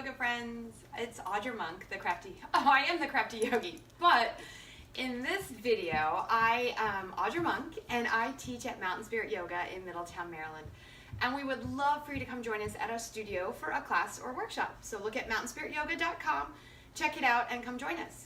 yoga friends. It's Audra Monk, I am the crafty yogi. But in this video, I am Audra Monk and I teach at Mountain Spirit Yoga in Middletown, Maryland. And we would love for you to come join us at our studio for a class or workshop. So look at mountainspirityoga.com, check it out, and come join us.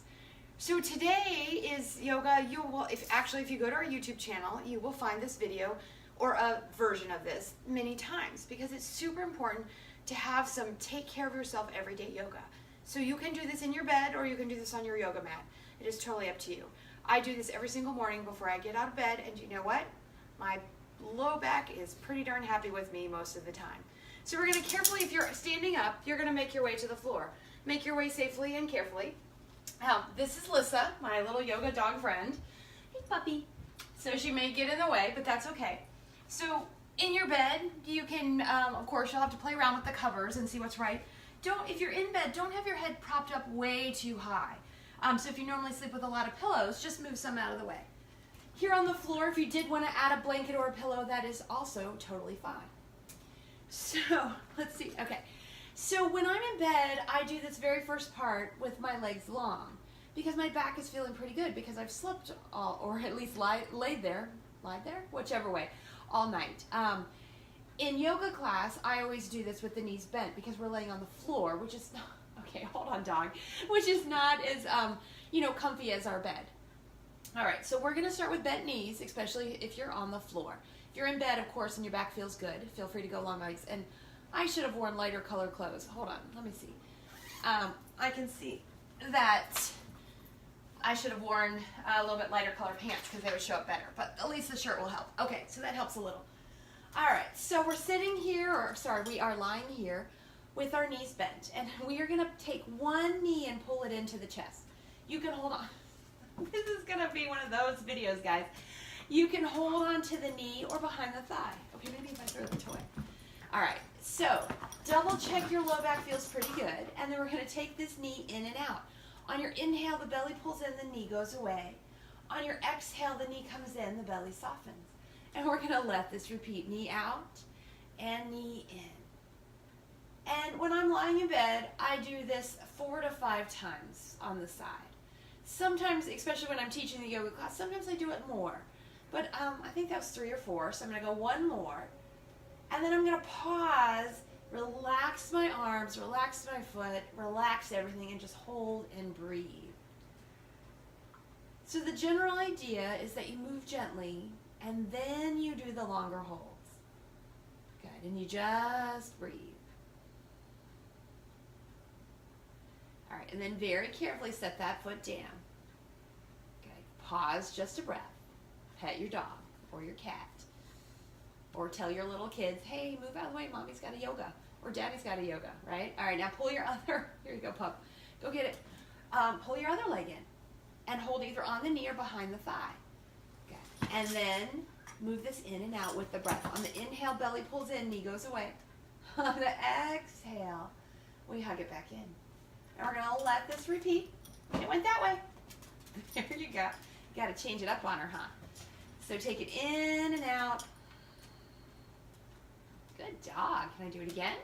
So today is yoga. If you go to our YouTube channel, you will find this video or a version of this many times because it's super important to have some take care of yourself everyday yoga. So you can do this in your bed or you can do this on your yoga mat. It is totally up to you. I do this every single morning before I get out of bed, and you know what? My low back is pretty darn happy with me most of the time. So we're going to carefully, if you're standing up, you're going to make your way to the floor. Make your way safely and carefully. This is Lissa, my little yoga dog friend. Hey, puppy. So she may get in the way, but that's okay. So in your bed, you can, of course, you'll have to play around with the covers and see what's right. If you're in bed, don't have your head propped up way too high. So if you normally sleep with a lot of pillows, just move some out of the way. Here on the floor, if you did want to add a blanket or a pillow, that is also totally fine. So, let's see. Okay. So when I'm in bed, I do this very first part with my legs long because my back is feeling pretty good because I've slept or at least lied there, whichever way, all night. In yoga class, I always do this with the knees bent because we're laying on the floor, which is not, okay, hold on, dog, which is not as, comfy as our bed. All right, so we're going to start with bent knees, especially if you're on the floor. If you're in bed, of course, and your back feels good, feel free to go long legs. And I should have worn lighter color clothes. Hold on, let me see. I can see that I should have worn a little bit lighter color pants because they would show up better, but at least the shirt will help. Okay, so that helps a little. All right, so we're sitting here, we are lying here with our knees bent, and we are gonna take one knee and pull it into the chest. You can hold on. This is gonna be one of those videos, guys. You can hold on to the knee or behind the thigh. Okay, maybe if I throw the toy. All right, so double check your low back feels pretty good, and then we're gonna take this knee in and out. On your inhale, the belly pulls in, the knee goes away. On your exhale, the knee comes in, the belly softens. And we're gonna let this repeat, knee out and knee in. And when I'm lying in bed, I do this 4 to 5 times on the side. Sometimes, especially when I'm teaching the yoga class, sometimes I do it more. But I think that was 3 or 4, so I'm gonna go one more. And then I'm gonna pause, relax my arms, relax my foot, relax everything, and just hold and breathe. So the general idea is that you move gently, and then you do the longer holds. Good, and you just breathe. All right, and then very carefully set that foot down. Okay, pause just a breath. Pet your dog or your cat. Or tell your little kids, hey, move out of the way, mommy's got a yoga. Or daddy's got a yoga, right? All right, now pull your other, here you go, pup. Go get it. Pull your other leg in and hold either on the knee or behind the thigh. Okay, and then move this in and out with the breath. On the inhale, belly pulls in, knee goes away. On the exhale, we hug it back in. And we're gonna let this repeat. It went that way. There you go. You gotta change it up on her, huh? So take it in and out. Good dog. Can I do it again?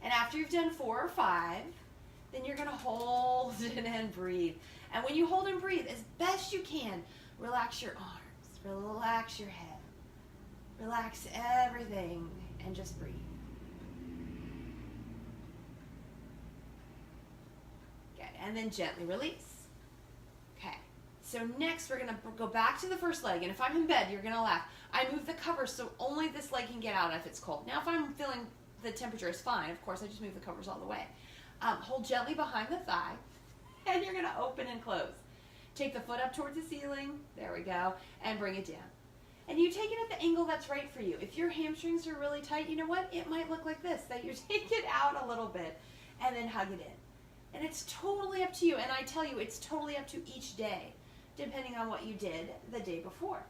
And after you've done 4 or 5, then you're gonna hold and breathe. And when you hold and breathe, as best you can, relax your arms, relax your head, relax everything, and just breathe. Good, and then gently release. Okay, so next we're gonna go back to the first leg, and if I'm in bed, you're gonna laugh. I move the covers so only this leg can get out if it's cold. Now if I'm feeling the temperature is fine, of course I just move the covers all the way. Hold gently behind the thigh, and you're gonna open and close. Take the foot up towards the ceiling, there we go, and bring it down. And you take it at the angle that's right for you. If your hamstrings are really tight, you know what? It might look like this, that you take it out a little bit and then hug it in. And it's totally up to you, and I tell you, it's totally up to each day, depending on what you did the day before.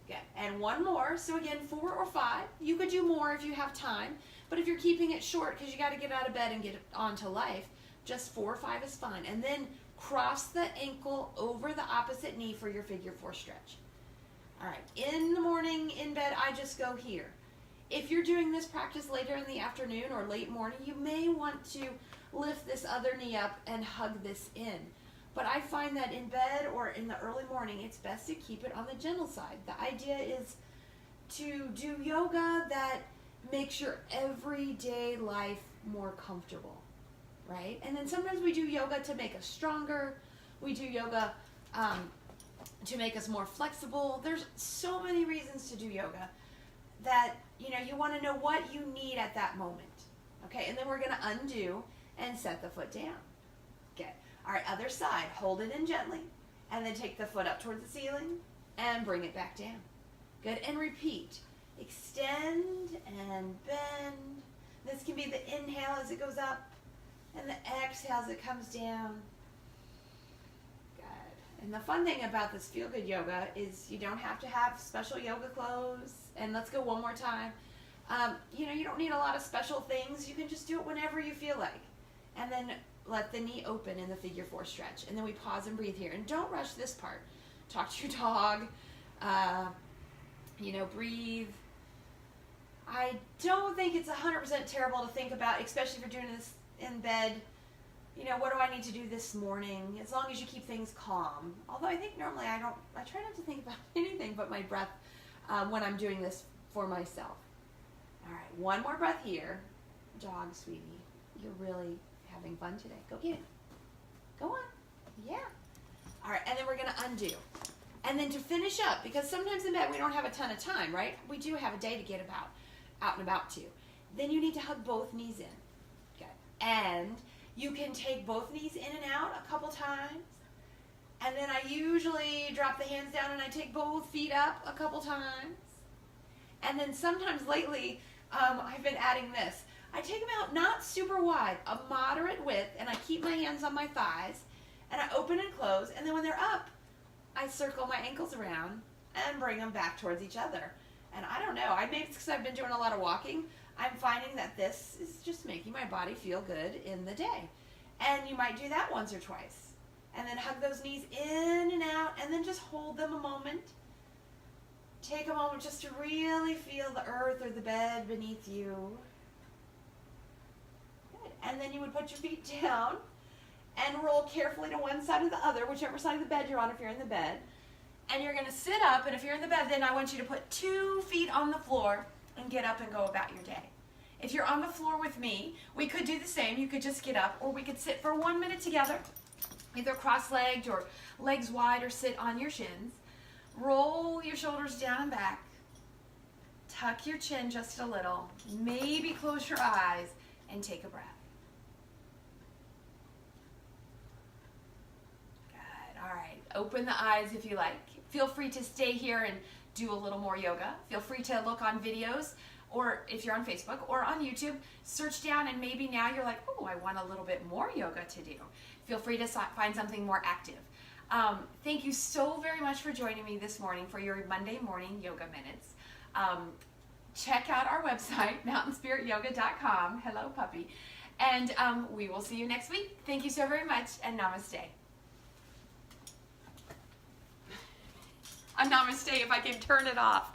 Good. And one more, so again, 4 or 5. You could do more if you have time, but if you're keeping it short because you got to get out of bed and get on to life, just 4 or 5 is fine. And then cross the ankle over the opposite knee for your figure 4 stretch. All right, in the morning, in bed, I just go here. if you're doing this practice later in the afternoon or late morning, you may want to lift this other knee up and hug this in. But I find that in bed or in the early morning, it's best to keep it on the gentle side. The idea is to do yoga that makes your everyday life more comfortable, right? And then sometimes we do yoga to make us stronger. We do yoga to make us more flexible. There's so many reasons to do yoga that, you know, you want to know what you need at that moment. Okay, and then we're going to undo and set the foot down. Good. All right, other side. Hold it in gently, and then take the foot up towards the ceiling and bring it back down. Good, and repeat. Extend and bend. This can be the inhale as it goes up, and the exhale as it comes down. Good. And the fun thing about this feel-good yoga is you don't have to have special yoga clothes. And let's go one more time. You know, you don't need a lot of special things. You can just do it whenever you feel like. And then let the knee open in the figure 4 stretch. And then we pause and breathe here. And don't rush this part. Talk to your dog. You know, breathe. I don't think it's 100% terrible to think about, especially if you're doing this in bed. You know, what do I need to do this morning? As long as you keep things calm. Although I think normally I try not to think about anything but my breath when I'm doing this for myself. All right, one more breath here. Dog, sweetie, you're really having fun today. Go get it. Go on. Yeah. All right, and then we're going to undo. And then to finish up, because sometimes in bed we don't have a ton of time, right? We do have a day to get out and about to. Then you need to hug both knees in. Good. And you can take both knees in and out a couple times. And then I usually drop the hands down and I take both feet up a couple times. And then sometimes lately, I've been adding this. I take them out not super wide, a moderate width, and I keep my hands on my thighs, and I open and close, and then when they're up, I circle my ankles around and bring them back towards each other. And I don't know, maybe it's because I've been doing a lot of walking, I'm finding that this is just making my body feel good in the day. And you might do that once or twice. And then hug those knees in and out, and then just hold them a moment. Take a moment just to really feel the earth or the bed beneath you. Good. And then you would put your feet down and roll carefully to one side or the other, whichever side of the bed you're on if you're in the bed. And you're going to sit up, and if you're in the bed, then I want you to put 2 feet on the floor and get up and go about your day. If you're on the floor with me, we could do the same. You could just get up, or we could sit for 1 minute together, either cross-legged or legs wide, or sit on your shins. Roll your shoulders down and back. Tuck your chin just a little. Maybe close your eyes and take a breath. Good. All right. Open the eyes if you like. Feel free to stay here and do a little more yoga. Feel free to look on videos, or if you're on Facebook or on YouTube, search down, and maybe now you're like, oh, I want a little bit more yoga to do. Feel free to find something more active. Thank you so very much for joining me this morning for your Monday morning yoga minutes. Check out our website, mountainspirityoga.com. Hello, puppy. And we will see you next week. Thank you so very much, and namaste. A namaste if I can turn it off.